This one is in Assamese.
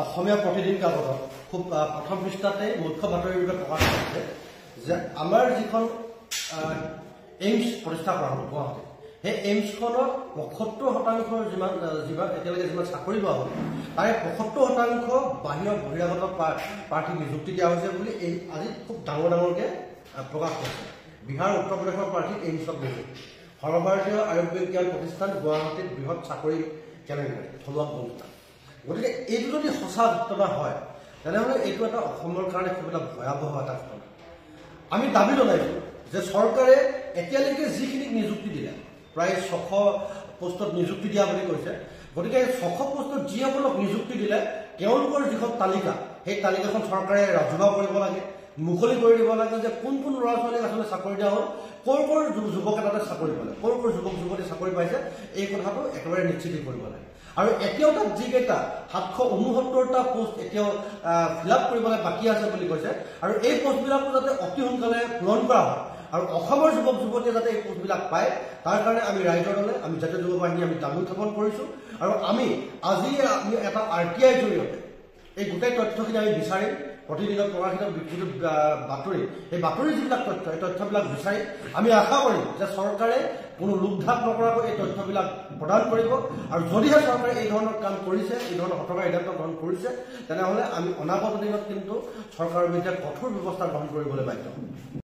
অসমীয়া প্ৰতিদিন কাকতত খুব প্ৰথম পৃষ্ঠাতে মুখ্য বাতৰিৰূপে প্ৰকাশ কৰিছে যে আমাৰ যিখন এইমছ প্ৰতিষ্ঠা কৰা হ'ব গুৱাহাটীত, সেই এইমছখনত ৭৫% যিমান একেলগে যিমান চাকৰি লোৱা হ'ব তাৰে ৭৫% বাহিৰৰ বহিৰাগত প্ৰাৰ্থী নিযুক্তি দিয়া হৈছে বুলি এই আজি খুব ডাঙৰকৈ প্ৰকাশ কৰিছে। বিহাৰ উত্তৰ প্ৰদেশৰ প্ৰাৰ্থী এইমছত নিযুক্তি। সৰ্বভাৰতীয় আয়ুৰ্বিজ্ঞান প্ৰতিষ্ঠান গুৱাহাটীত বৃহৎ চাকৰি কেলেংকাৰী থলুৱা সংস্থা। গতিকে এইটো যদি সঁচা ঘটনা হয় তেনেহ'লে এইটো এটা অসমৰ কাৰণে খুব এটা ভয়াৱহ এটা ঘটনা। আমি দাবী জনাইছোঁ যে চৰকাৰে এতিয়ালৈকে যিখিনিক নিযুক্তি দিলে প্ৰায় ৬০০ পোষ্টত নিযুক্তি দিয়া বুলি কৈছে। গতিকে ৬০০ পোষ্টত যিসকলক নিযুক্তি দিলে তেওঁলোকৰ যিখন তালিকা সেই তালিকাখন চৰকাৰে ৰাজহুৱা কৰিব লাগে, মুকলি কৰি দিব লাগে যে কোন কোন ল'ৰা ছোৱালীক আচলতে চাকৰি দিয়া হ'ল, ক'ৰ যুৱকে তাতে চাকৰি পালে, ক'ৰ যুৱক যুৱতী চাকৰি পাইছে, এই কথাটো একেবাৰে নিশ্চিত কৰিব লাগে। আৰু এতিয়াও তাত যিকেইটা ৭৬৯টা পোষ্ট এতিয়াও ফিল আপ কৰিবলৈ বাকী আছে বুলি কৈছে। আৰু এই পোষ্টবিলাকো যাতে অতি সোনকালে পূৰণ কৰা হয় আৰু অসমৰ যুৱক যুৱতীয়ে যাতে এই পোষ্টবিলাক পায় তাৰ কাৰণে আমি ৰাইজৰ দলে আমি জাতীয় যুৱ বাহিনী আমি দাবী উত্থাপন কৰিছোঁ। আৰু আমি আজি এটা RTIৰ জৰিয়তে এই গোটেই তথ্যখিনি আমি বিচাৰিম। প্ৰতিদিনত প্ৰকাশিত যিটো বাতৰি, সেই বাতৰিৰ যিবিলাক তথ্য এই তথ্যবিলাক বিচাৰি আমি আশা কৰিম যে চৰকাৰে কোনো লোকধাক নকৰাকৈ এই তথ্যবিলাক প্ৰদান কৰিব। আৰু যদিহে চৰকাৰে এই ধৰণৰ কাম কৰিছে, এই ধৰণৰ হঠকাৰী সিদ্ধান্ত গ্ৰহণ কৰিছে, তেনেহ'লে আমি অনাগত দিনত কিন্তু চৰকাৰৰ বিৰুদ্ধে কঠোৰ ব্যৱস্থা গ্ৰহণ কৰিবলৈ বাধ্য হ'ম।